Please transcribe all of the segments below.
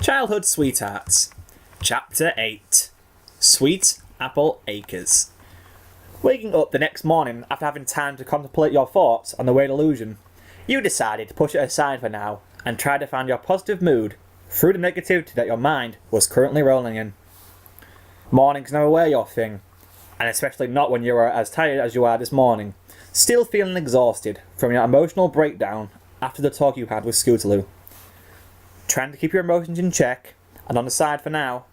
Childhood Sweethearts, Chapter 8, Sweet Apple Acres. Waking up the next morning after having time to contemplate your thoughts on the weird illusion, you decided to push it aside for now and try to find your positive mood through the negativity that your mind was currently rolling in. Mornings never were your thing, and especially not when you are as tired as you are this morning, still feeling exhausted from your emotional breakdown after the talk you had with Scootaloo. Trying to keep your emotions in check, and on the side for now,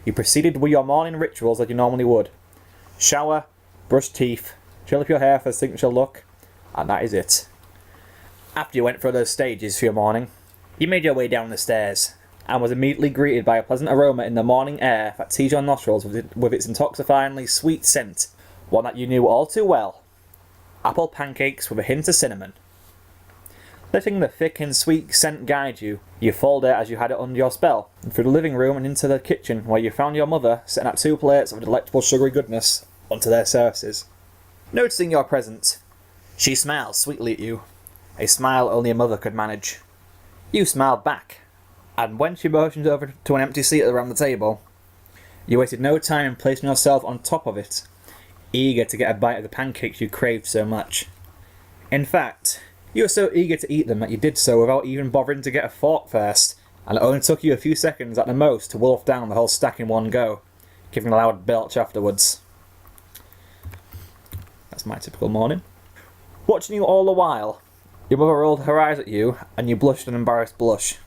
you proceeded with your morning rituals like you normally would. Shower, brush teeth, gel up your hair for a signature look, and that is it. After you went through those stages for your morning, you made your way down the stairs, and was immediately greeted by a pleasant aroma in the morning air that teased your nostrils with its intoxifyingly sweet scent, one that you knew all too well. Apple pancakes with a hint of cinnamon. Letting the thick and sweet scent guide you, you followed it as you had it under your spell, and through the living room and into the kitchen where you found your mother setting up 2 plates of delectable sugary goodness onto their surfaces. Noticing your presence, she smiled sweetly at you, a smile only a mother could manage. You smiled back, and when she motioned over to an empty seat around the table, you wasted no time in placing yourself on top of it, eager to get a bite of the pancakes you craved so much. In fact, you were so eager to eat them that you did so without even bothering to get a fork first, and it only took you a few seconds at the most to wolf down the whole stack in one go, giving a loud belch afterwards. That's my typical morning. Watching you all the while, your mother rolled her eyes at you, and you blushed an embarrassed blush.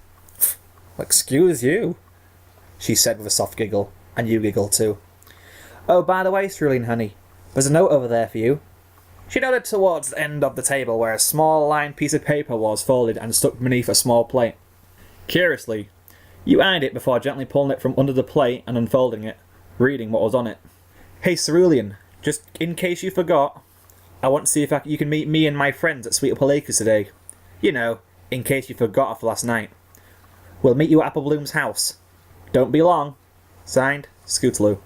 "Excuse you," she said with a soft giggle, and you giggled too. "Oh, by the way, Cerulean honey, there's a note over there for you." She nodded towards the end of the table where a small lined piece of paper was folded and stuck beneath a small plate. Curiously, you eyed it before gently pulling it from under the plate and unfolding it, reading what was on it. "Hey Cerulean, just in case you forgot, I want to see if you can meet me and my friends at Sweet Apple Acres today. You know, in case you forgot after last night. We'll meet you at Apple Bloom's house. Don't be long. Signed, Scootaloo."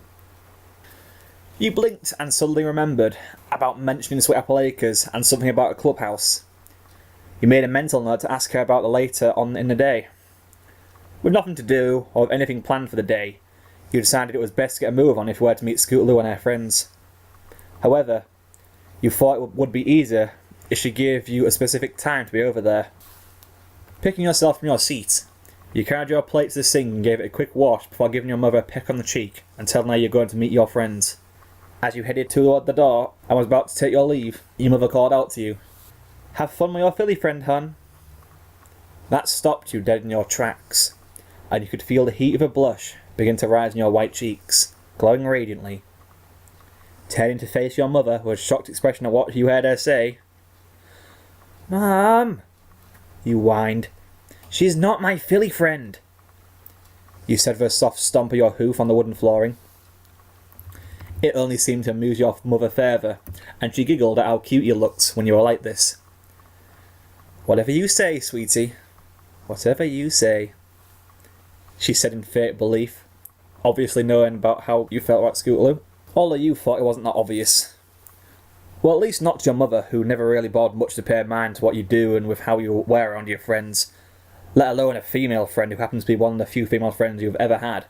You blinked and suddenly remembered about mentioning Sweet Apple Acres and something about a clubhouse. You made a mental note to ask her about it later on in the day. With nothing to do or anything planned for the day, you decided it was best to get a move on if you were to meet Scootaloo and her friends. However, you thought it would be easier if she gave you a specific time to be over there. Picking yourself from your seat, you carried your plate to the sink and gave it a quick wash before giving your mother a peck on the cheek and telling her you're going to meet your friends. As you headed toward the door and was about to take your leave, your mother called out to you, "Have fun with your filly friend, hun." That stopped you dead in your tracks, and you could feel the heat of a blush begin to rise in your white cheeks, glowing radiantly. Turning to face your mother with a shocked expression at what you heard her say, "Mom," you whined, "she's not my filly friend," you said with a soft stomp of your hoof on the wooden flooring. It only seemed to amuse your mother further, and she giggled at how cute you looked when you were like this. "Whatever you say, sweetie. Whatever you say," she said in faint belief, obviously knowing about how you felt about Scootaloo. Although you thought it wasn't that obvious. Well, at least not to your mother, who never really bothered much to pay mind to what you do and with how you were around your friends, let alone a female friend who happens to be one of the few female friends you've ever had.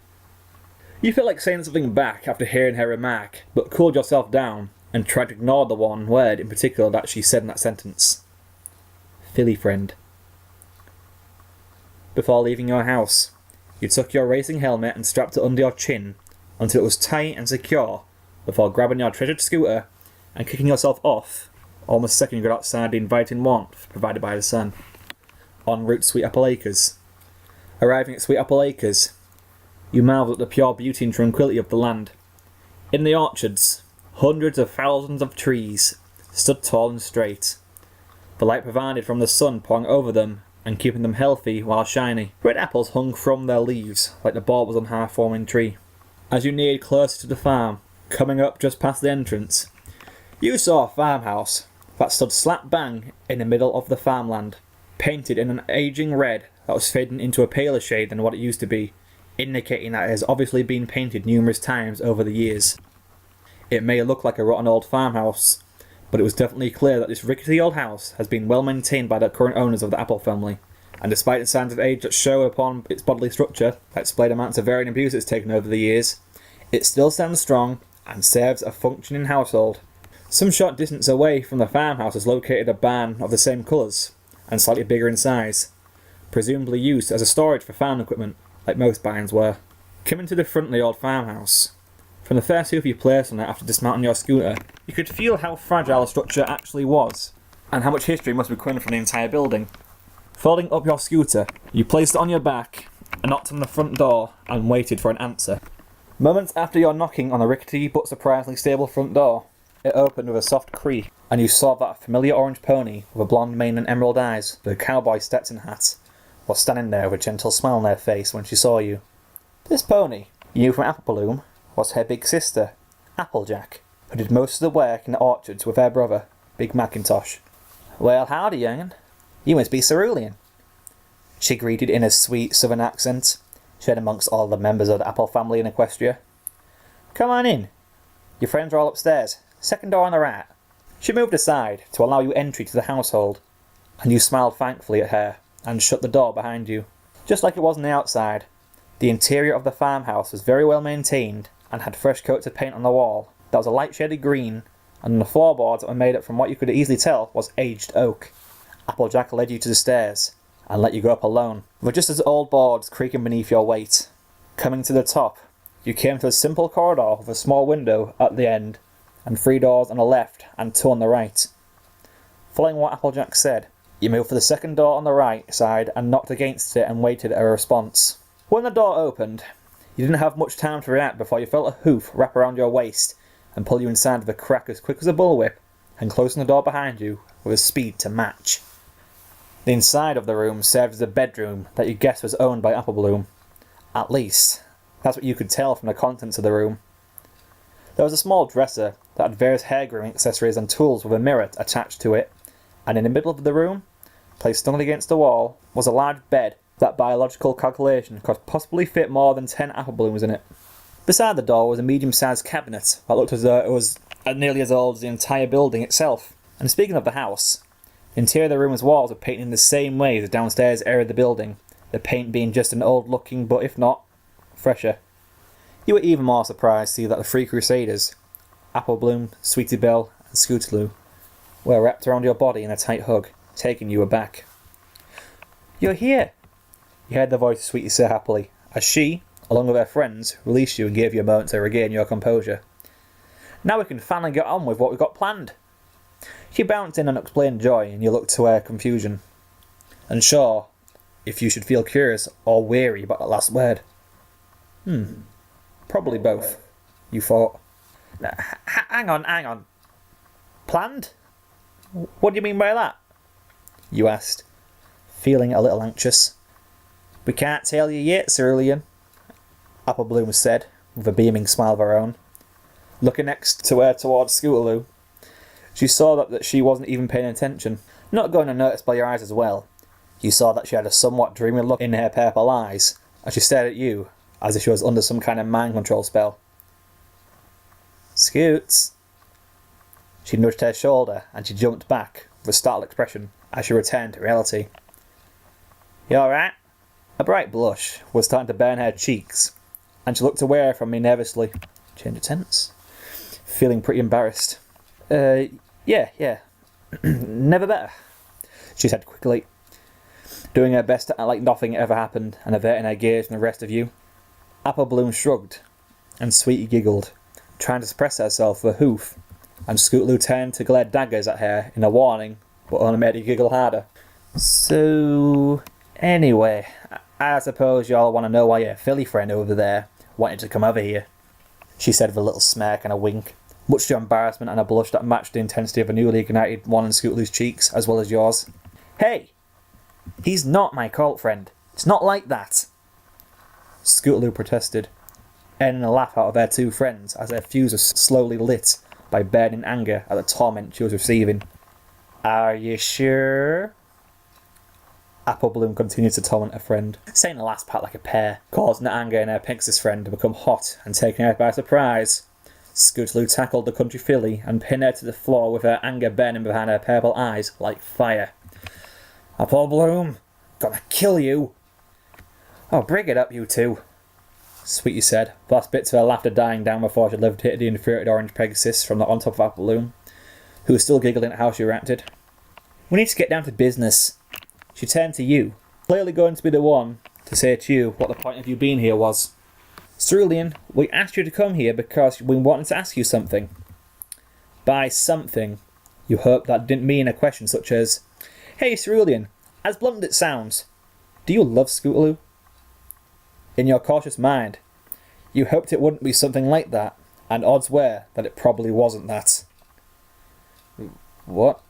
You felt like saying something back after hearing her remark, but cooled yourself down and tried to ignore the one word in particular that she said in that sentence. Filly friend. Before leaving your house, you took your racing helmet and strapped it under your chin until it was tight and secure before grabbing your treasured scooter and kicking yourself off almost the second you got outside the inviting warmth provided by the sun. En route to Sweet Apple Acres. Arriving at Sweet Apple Acres, you marvelled at the pure beauty and tranquility of the land. In the orchards, hundreds of thousands of trees stood tall and straight, the light provided from the sun pouring over them and keeping them healthy while shiny. Red apples hung from their leaves like the baubles on a half-forming tree. As you neared closer to the farm, coming up just past the entrance, you saw a farmhouse that stood slap bang in the middle of the farmland, painted in an aging red that was fading into a paler shade than what it used to be, indicating that it has obviously been painted numerous times over the years. It may look like a rotten old farmhouse, but it was definitely clear that this rickety old house has been well maintained by the current owners of the Apple family, and despite the signs of age that show upon its bodily structure, that displayed amounts of varying abuse it's taken over the years, it still stands strong and serves a functioning household. Some short distance away from the farmhouse is located a barn of the same colours, and slightly bigger in size, presumably used as a storage for farm equipment, like most barns were. Coming to the front of the old farmhouse, from the first hoof you placed on it after dismounting your scooter, you could feel how fragile the structure actually was, and how much history must be coming from the entire building. Folding up your scooter, you placed it on your back, and knocked on the front door, and waited for an answer. Moments after your knocking on the rickety but surprisingly stable front door, it opened with a soft creak, and you saw that a familiar orange pony with a blonde mane and emerald eyes with a cowboy Stetson hat was standing there with a gentle smile on their face when she saw you. This pony, you knew from Apple Bloom, was her big sister, Applejack, who did most of the work in the orchards with her brother, Big Macintosh. "Well, howdy, young'un. You must be Cerulean," she greeted in a sweet southern accent, shared amongst all the members of the Apple family in Equestria. "Come on in. Your friends are all upstairs. Second door on the right." She moved aside to allow you entry to the household, and you smiled thankfully at her and shut the door behind you. Just like it was on the outside, the interior of the farmhouse was very well maintained and had fresh coats of paint on the wall that was a light shaded green, and on the floorboards that were made up from what you could easily tell was aged oak. Applejack led you to the stairs and let you go up alone, with just as old boards creaking beneath your weight. Coming to the top, you came to a simple corridor with a small window at the end, and 3 doors on the left and 2 on the right. Following what Applejack said, you moved for the second door on the right side and knocked against it and waited a response. When the door opened, you didn't have much time to react before you felt a hoof wrap around your waist and pull you inside with a crack as quick as a bullwhip, and closing the door behind you with a speed to match. The inside of the room served as a bedroom that you guessed was owned by Apple Bloom. At least, that's what you could tell from the contents of the room. There was a small dresser that had various hair grooming accessories and tools with a mirror attached to it, and in the middle of the room, placed snugly against the wall, was a large bed that by logical calculation could possibly fit more than 10 Apple Blooms in it. Beside the door was a medium-sized cabinet that looked as though it was nearly as old as the entire building itself. And speaking of the house, the interior of the room's walls were painted in the same way as the downstairs area of the building, the paint being just an old-looking but, if not, fresher. You were even more surprised to see that the 3 Crusaders, Apple Bloom, Sweetie Belle, and Scootaloo, were wrapped around your body in a tight hug, taking you aback. "You're here," you heard the voice of Sweetie say happily, as she, along with her friends, released you and gave you a moment to regain your composure. "Now we can finally get on with what we've got planned." She bounced in unexplained joy, and you looked to her confusion, unsure if you should feel curious or weary about that last word. Probably both, you thought. Hang on. Planned? What do you mean by that?" you asked, feeling a little anxious. "We can't tell you yet, Cerulean," Apple Bloom said, with a beaming smile of her own. Looking next to her towards Scootaloo, she saw that she wasn't even paying attention. Not going unnoticed by your eyes as well, you saw that she had a somewhat dreamy look in her purple eyes as she stared at you as if she was under some kind of mind control spell. "Scoots." She nudged her shoulder and she jumped back with a startled expression as she returned to reality. "You alright?" A bright blush was starting to burn her cheeks, and she looked away from me nervously. Change of tense. Feeling pretty embarrassed. Yeah. Never better," she said quickly, doing her best to act like nothing ever happened and averting her gaze from the rest of you. Apple Bloom shrugged, and Sweetie giggled, trying to suppress herself with a hoof, and Scootaloo turned to glare daggers at her in a warning, but only made her giggle harder. "So, anyway, I suppose you all want to know why your Philly friend over there wanted to come over here," she said with a little smirk and a wink, much to your embarrassment and a blush that matched the intensity of a newly ignited one in Scootaloo's cheeks, as well as yours. "Hey! He's not my cult friend. It's not like that," Scootaloo protested, earning a laugh out of her 2 friends as her fuse was slowly lit by burning anger at the torment she was receiving. "Are you sure?" Apple Bloom continued to torment her friend, saying the last part like a pear, causing the anger in her Pegasus friend to become hot and taking her by surprise. Scootaloo tackled the country filly and pinned her to the floor with her anger burning behind her purple eyes like fire. "Apple Bloom, Gonna kill you. Oh, bring it up, you two, Sweetie said, the last bits of her laughter dying down before she levitated the infuriated orange Pegasus from on top of Apple Bloom, who was still giggling at how she reacted. We need to get down to business. She turned to you, clearly going to be the one to say to you what the point of you being here was. Cerulean, we asked you to come here because we wanted to ask you something. By something, you hoped that didn't mean a question such as, Hey Cerulean, as blunt as it sounds, do you love Scootaloo? In your cautious mind, you hoped it wouldn't be something like that, and odds were that it probably wasn't that. What?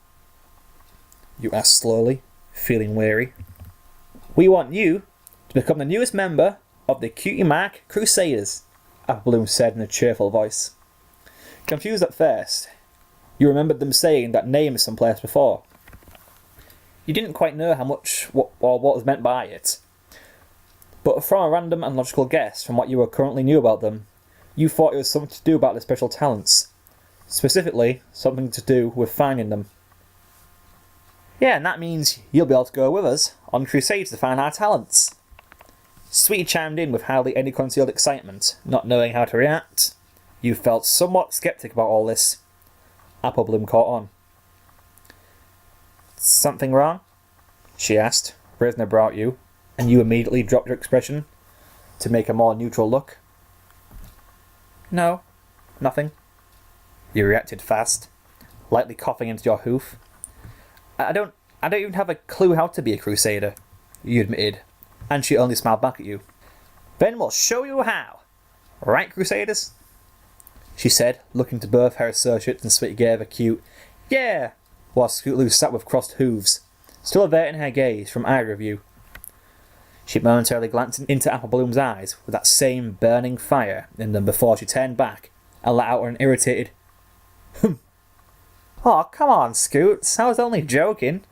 You asked slowly, feeling weary. We want you to become the newest member of the Cutie Mark Crusaders, Apple Bloom said in a cheerful voice. Confused at first, you remembered them saying that name someplace before. You didn't quite know how much what was meant by it. But from a random and logical guess from what you currently knew about them, you thought it was something to do about their special talents. Specifically, something to do with finding them. Yeah, and that means you'll be able to go with us on crusades to find our talents. Sweetie chimed in with hardly any concealed excitement, not knowing how to react. You felt somewhat sceptic about all this. Apple Bloom caught on. Something wrong? She asked, raising her brow at you, and you immediately dropped your expression to make a more neutral look. No, nothing. You reacted fast, lightly coughing into your hoof. I don't even have a clue how to be a crusader, you admitted, and she only smiled back at you. Then we'll show you how. Right, crusaders? She said, looking to both her associates, and Sweetie gave a cute, yeah, while Scootaloo sat with crossed hooves, still averting her gaze from either of you. She momentarily glanced into Apple Bloom's eyes with that same burning fire in them before she turned back and let out an irritated, Oh, come on, Scoots, I was only joking.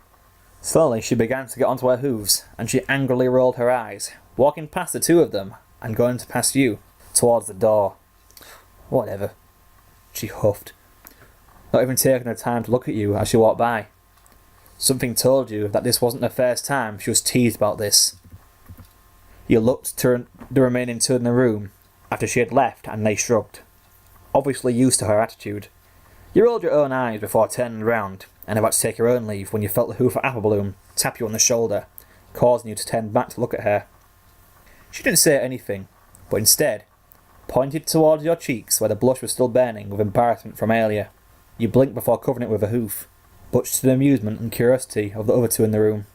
Slowly she began to get onto her hooves, and she angrily rolled her eyes, walking past the two of them and going to past you, towards the door. Whatever, she huffed, not even taking her time to look at you as she walked by. Something told you that this wasn't the first time she was teased about this. You looked to the remaining two in the room after she had left, and they shrugged, obviously used to her attitude. You rolled your own eyes before turning round and about to take your own leave when you felt the hoof of Apple Bloom tap you on the shoulder, causing you to turn back to look at her. She didn't say anything, but instead pointed towards your cheeks where the blush was still burning with embarrassment from earlier. You blinked before covering it with a hoof, much to the amusement and curiosity of the other two in the room.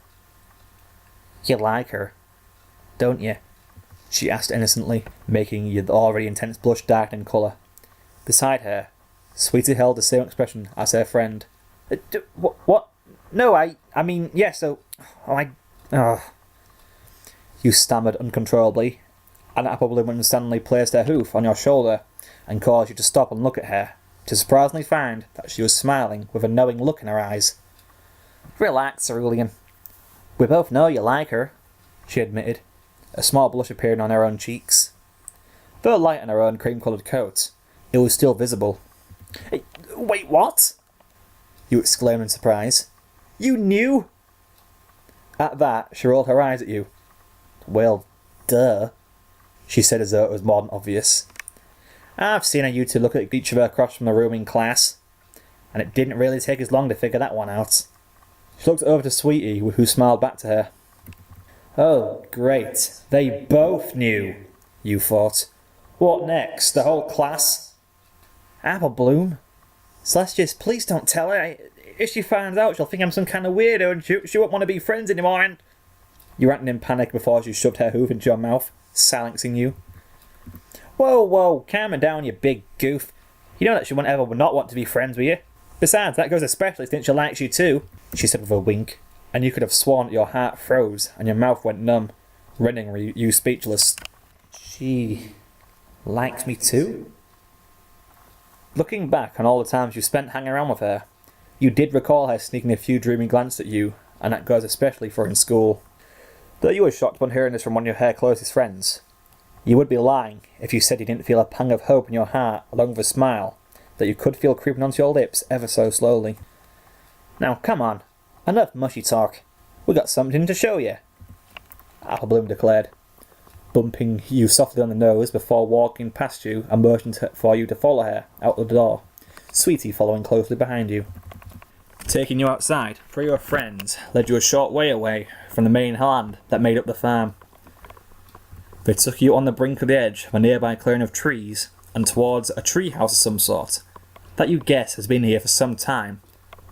You like her, don't you? She asked innocently, making your already intense blush darken in colour. Beside her, Sweetie held the same expression as her friend. What? No, I mean, yes, You stammered uncontrollably, and Apple Bloom understandingly placed her hoof on your shoulder and caused you to stop and look at her, to surprisingly find that she was smiling with a knowing look in her eyes. Relax, Cerulean. We both know you like her, she admitted, a small blush appearing on her own cheeks. Though light in her own cream-coloured coat, it was still visible. Wait, what? You exclaimed in surprise. You knew? At that, she rolled her eyes at you. Well, duh, she said as though it was more than obvious. I've seen you two look at each other across from the room in class, and it didn't really take us long to figure that one out. She looked over to Sweetie, who smiled back to her. Oh, great. They both knew, you thought. What next? The whole class? Apple Bloom. Celestius, please don't tell her. If she finds out, she'll think I'm some kind of weirdo and she won't want to be friends anymore and... You ranted in panic before she shoved her hoof into your mouth, silencing you. Whoa, calm her down, you big goof. You know that she won't ever not want to be friends with you. Besides, that goes especially since she likes you too, she said with a wink, and you could have sworn that your heart froze and your mouth went numb, rendering you speechless. She likes me too? Looking back on all the times you spent hanging around with her, you did recall her sneaking a few dreamy glances at you, and that goes especially for in school. Though you were shocked upon hearing this from one of her closest friends, you would be lying if you said you didn't feel a pang of hope in your heart along with a smile that you could feel creeping onto your lips ever so slowly. Now come on, enough mushy talk. We got something to show you. Apple Bloom declared, bumping you softly on the nose before walking past you and motioning for you to follow her out the door, Sweetie following closely behind you. Taking you outside, three of your friends led you a short way away from the main land that made up the farm. They took you on the brink of the edge of a nearby clearing of trees and towards a tree house of some sort that you guess has been here for some time,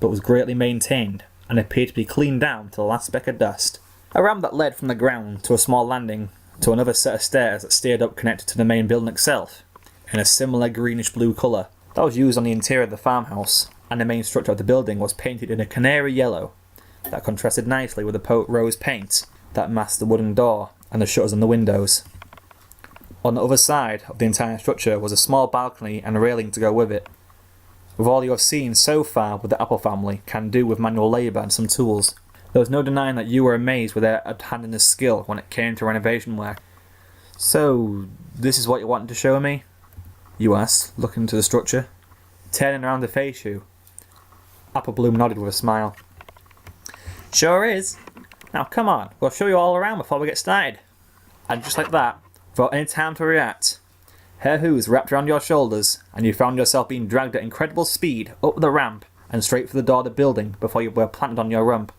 but was greatly maintained and appeared to be cleaned down to the last speck of dust. A ramp that led from the ground to a small landing to another set of stairs that steered up connected to the main building itself, in a similar greenish-blue colour that was used on the interior of the farmhouse, and the main structure of the building was painted in a canary yellow that contrasted nicely with the poke rose paint that masked the wooden door and the shutters on the windows. On the other side of the entire structure was a small balcony and a railing to go with it. With all you have seen so far with the Apple family can do with manual labour and some tools, there was no denying that you were amazed with their handiness skill when it came to renovation work. "So, this is what you wanted to show me?" you asked, looking into the structure. Turning around to face you, Apple Bloom nodded with a smile. "Sure is. Now come on, we'll show you all around before we get started." And just like that, without any time to react, her hooves wrapped around your shoulders and you found yourself being dragged at incredible speed up the ramp and straight for the door of the building before you were planted on your rump,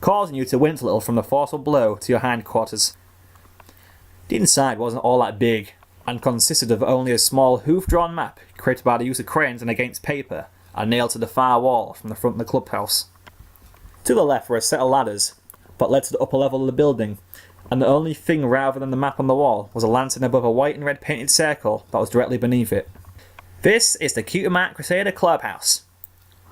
causing you to wince a little from the forceful blow to your hindquarters. The inside wasn't all that big and consisted of only a small hoof-drawn map created by the use of crayons and against paper and nailed to the far wall from the front of the clubhouse. To the left were a set of ladders that led to the upper level of the building, and the only thing rather than the map on the wall was a lantern above a white and red painted circle that was directly beneath it. "This is the Cutie Mark Crusader clubhouse,"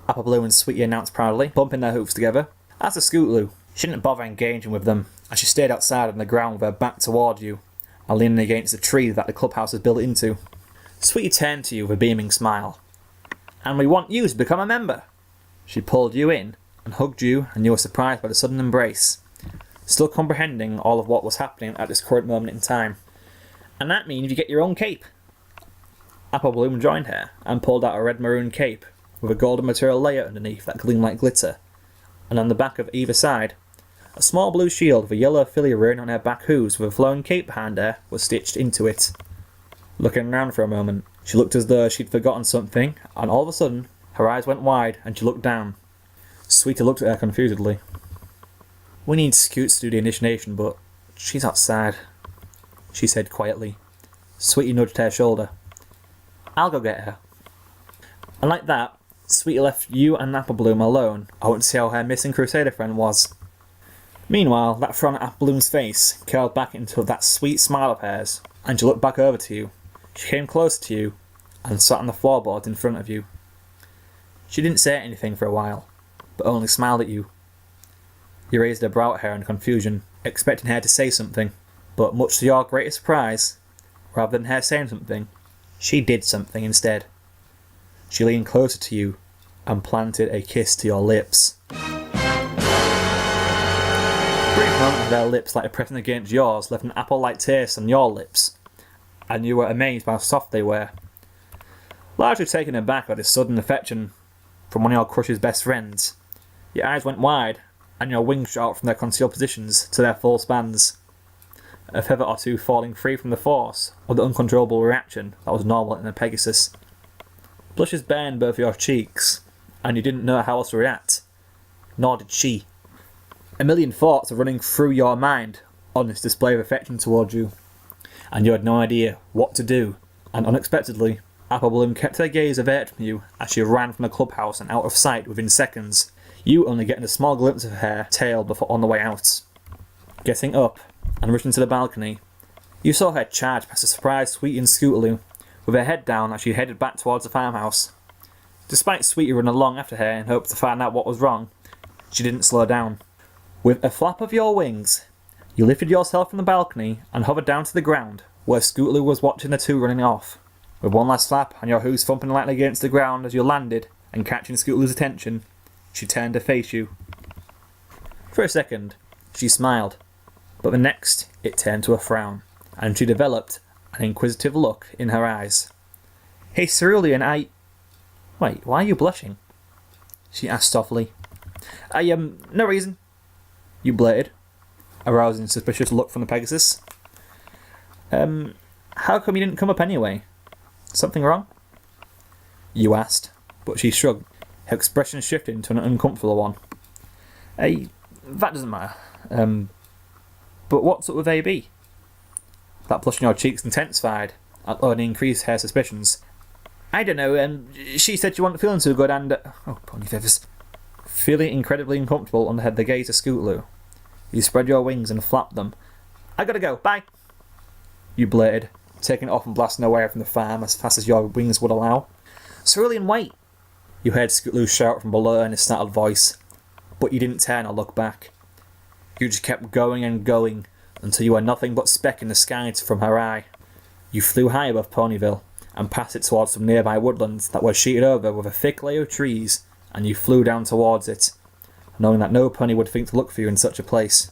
Apple Bloom and Sweetie announced proudly, bumping their hoofs together. As for Scootaloo, she didn't bother engaging with them, as she stayed outside on the ground with her back toward you, and leaning against the tree that the clubhouse was built into. Sweetie turned to you with a beaming smile. "And we want you to become a member." She pulled you in and hugged you, and you were surprised by the sudden embrace, still comprehending all of what was happening at this current moment in time. "And that means you get your own cape." Apple Bloom joined her and pulled out a red-maroon cape with a golden material layer underneath that gleamed like glitter, and on the back of either side, a small blue shield with a yellow filigree on her back hooves with a flowing cape behind her was stitched into it. Looking around for a moment, she looked as though she'd forgotten something, and all of a sudden, her eyes went wide and she looked down. Sweetie looked at her confusedly. "We need Scoots to do the initiation, but she's outside," she said quietly. Sweetie nudged her shoulder. "I'll go get her." And like that, Sweetie left you and Apple Bloom alone out to see how her missing Crusader friend was. Meanwhile, that frown on Apple Bloom's face curled back into that sweet smile of hers, and she looked back over to you. She came closer to you and sat on the floorboards in front of you. She didn't say anything for a while, but only smiled at you. You raised her brow at her in confusion, expecting her to say something, but much to your greatest surprise, rather than her saying something, she did something instead. She leaned closer to you and planted a kiss to your lips. A brief moment of their lips like pressing against yours left an apple-like taste on your lips, and you were amazed by how soft they were. Largely taken aback by this sudden affection from one of your crush's best friends, your eyes went wide and your wings shot out from their concealed positions to their full spans, a feather or two falling free from the force of the uncontrollable reaction that was normal in a Pegasus. Blushes burned both your cheeks, and you didn't know how else to react. Nor did she. A million thoughts were running through your mind on this display of affection towards you, and you had no idea what to do, and unexpectedly, Apple Bloom kept her gaze averted from you as she ran from the clubhouse and out of sight within seconds, you only getting a small glimpse of her tail before on the way out. Getting up and rushing to the balcony, you saw her charge past a surprised Sweetie and Scootaloo, with her head down as she headed back towards the farmhouse. Despite Sweetie running along after her in hopes to find out what was wrong, she didn't slow down. With a flap of your wings, you lifted yourself from the balcony and hovered down to the ground, where Scootaloo was watching the two running off. With one last slap and your hooves thumping lightly against the ground as you landed, and catching Scootaloo's attention, she turned to face you. For a second, she smiled, but the next it turned to a frown, and she developed an inquisitive look in her eyes. "Hey Cerulean, Wait, why are you blushing?" she asked softly. No reason," you blurted. arousing a suspicious look from the Pegasus. How come you didn't come up anyway? Something wrong? You asked, but she shrugged, her expression shifting to an uncomfortable one. That doesn't matter. But what's up with AB? That blush on your cheeks intensified, and only increased her suspicions. I don't know, she said she wasn't feeling too good and... oh, pony feathers. Feeling incredibly uncomfortable under the gaze of Scootaloo, you spread your wings and flapped them. I gotta go, bye! You blurted, taking it off and blasting away from the farm as fast as your wings would allow. Cerulean, wait! You heard Scootaloo shout from below in a startled voice, but you didn't turn or look back. You just kept going and going until you were nothing but speck in the sky from her eye. You flew high above Ponyville and passed it towards some nearby woodlands that were sheeted over with a thick layer of trees, and you flew down towards it, knowing that no pony would think to look for you in such a place.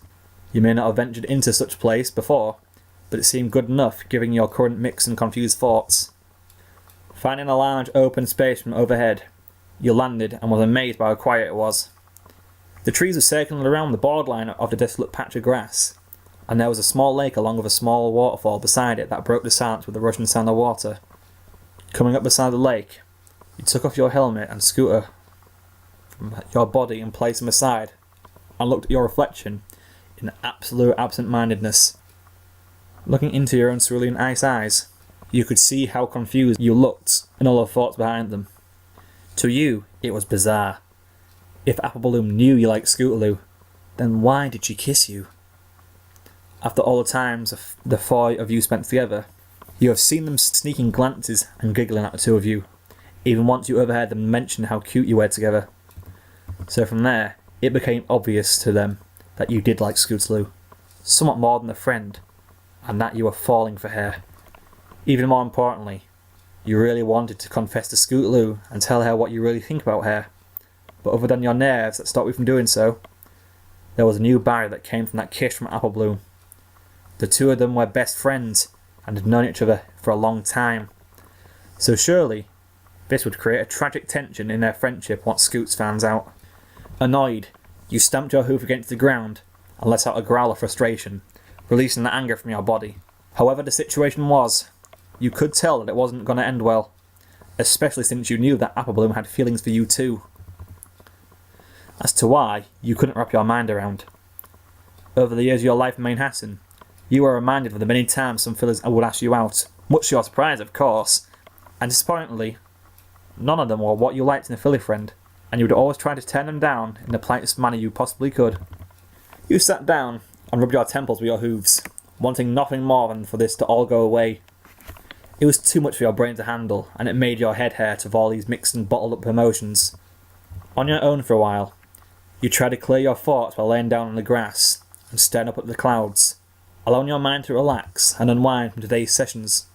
You may not have ventured into such a place before, but it seemed good enough given your current mixed and confused thoughts. Finding a large open space from overhead, you landed and was amazed by how quiet it was. The trees were circling around the borderline of the desolate patch of grass, and there was a small lake along with a small waterfall beside it that broke the silence with the rushing sound of water. Coming up beside the lake, you took off your helmet and scooter from your body and placed them aside, and looked at your reflection in absolute absent-mindedness. Looking into your own cerulean ice eyes, you could see how confused you looked and all the thoughts behind them. To you, it was bizarre. If Apple Bloom knew you liked Scootaloo, then why did she kiss you? After all the times the four of you spent together, you have seen them sneaking glances and giggling at the two of you, even once you overheard them mention how cute you were together. So from there, it became obvious to them that you did like Scootaloo, somewhat more than a friend, and that you were falling for her. Even more importantly, you really wanted to confess to Scootaloo and tell her what you really think about her, but other than your nerves that stopped you from doing so, there was a new barrier that came from that kiss from Apple Bloom. The two of them were best friends and had known each other for a long time, so surely this would create a tragic tension in their friendship once Scoots finds out. Annoyed, you stamped your hoof against the ground and let out a growl of frustration, releasing the anger from your body. However the situation was, you could tell that it wasn't going to end well, especially since you knew that Apple Bloom had feelings for you too. As to why, you couldn't wrap your mind around. Over the years of your life in Manhattan, you were reminded of the many times some fellas would ask you out, much to your surprise of course, and disappointingly, none of them were what you liked in a filly friend, and you would always try to turn them down in the politest manner you possibly could. You sat down and rubbed your temples with your hooves, wanting nothing more than for this to all go away. It was too much for your brain to handle, and it made your head hurt of all these mixed and bottled up emotions. On your own for a while, you tried to clear your thoughts while laying down on the grass and staring up at the clouds, allowing your mind to relax and unwind from today's sessions.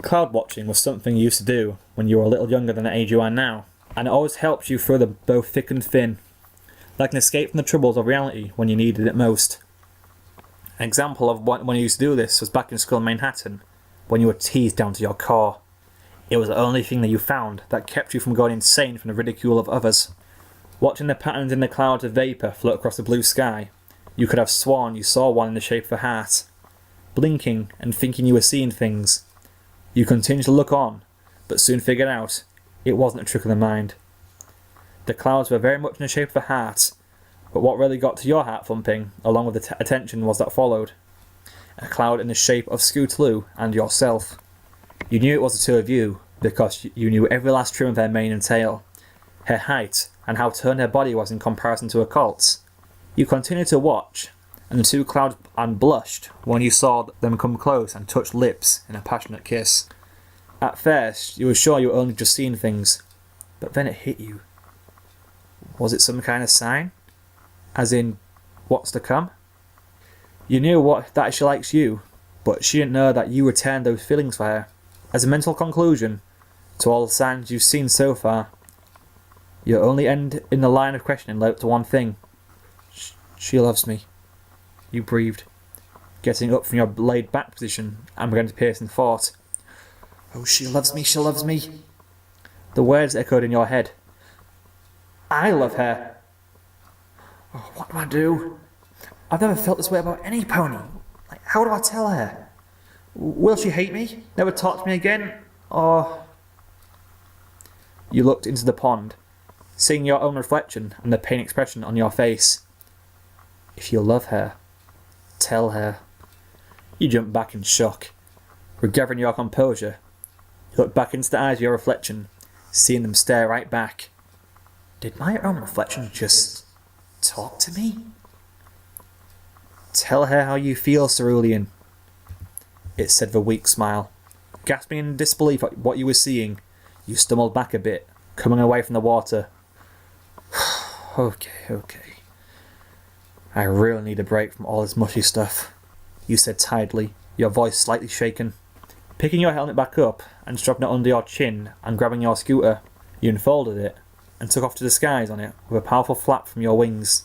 Cloud watching was something you used to do when you were a little younger than the age you are now, and it always helped you through the both thick and thin, like an escape from the troubles of reality when you needed it most. An example of when you used to do this was back in school in Manhattan, when you were teased down to your core. It was the only thing that you found that kept you from going insane from the ridicule of others. Watching the patterns in the clouds of vapour float across the blue sky, you could have sworn you saw one in the shape of a heart. Blinking and thinking you were seeing things, you continued to look on, but soon figured out it wasn't a trick of the mind. The clouds were very much in the shape of a heart, but what really got to your heart thumping, along with the attention was that followed. A cloud in the shape of Scootaloo and yourself. You knew it was the two of you, because you knew every last trim of her mane and tail, her height, and how turned her body was in comparison to a colt's. You continued to watch, and the two clouds and blushed when you saw them come close and touch lips in a passionate kiss. At first, you were sure you were only just seeing things, but then it hit you. Was it some kind of sign? As in, what's to come? You knew that she likes you, but she didn't know that you returned those feelings for her. As a mental conclusion to all the signs you've seen so far, your only end in the line of questioning led up to one thing. She loves me, you breathed, getting up from your laid-back position and began to pierce in thought. Oh, she loves me, she loves me. The words echoed in your head. I love her. Oh, what do? I've never felt this way about any pony. Like, how do I tell her? Will she hate me? Never talk to me again? Or... You looked into the pond, seeing your own reflection and the pain expression on your face. If you love her, tell her. You jumped back in shock. Recovering your composure, you looked back into the eyes of your reflection, seeing them stare right back. Did my own reflection just talk to me? Tell her how you feel, Cerulean, it said with a weak smile. Gasping in disbelief at what you were seeing, you stumbled back a bit, coming away from the water. Okay. I really need a break from all this mushy stuff, you said tiredly, your voice slightly shaken. Picking your helmet back up and strapping it under your chin and grabbing your scooter, you unfolded it and took off to the skies on it with a powerful flap from your wings.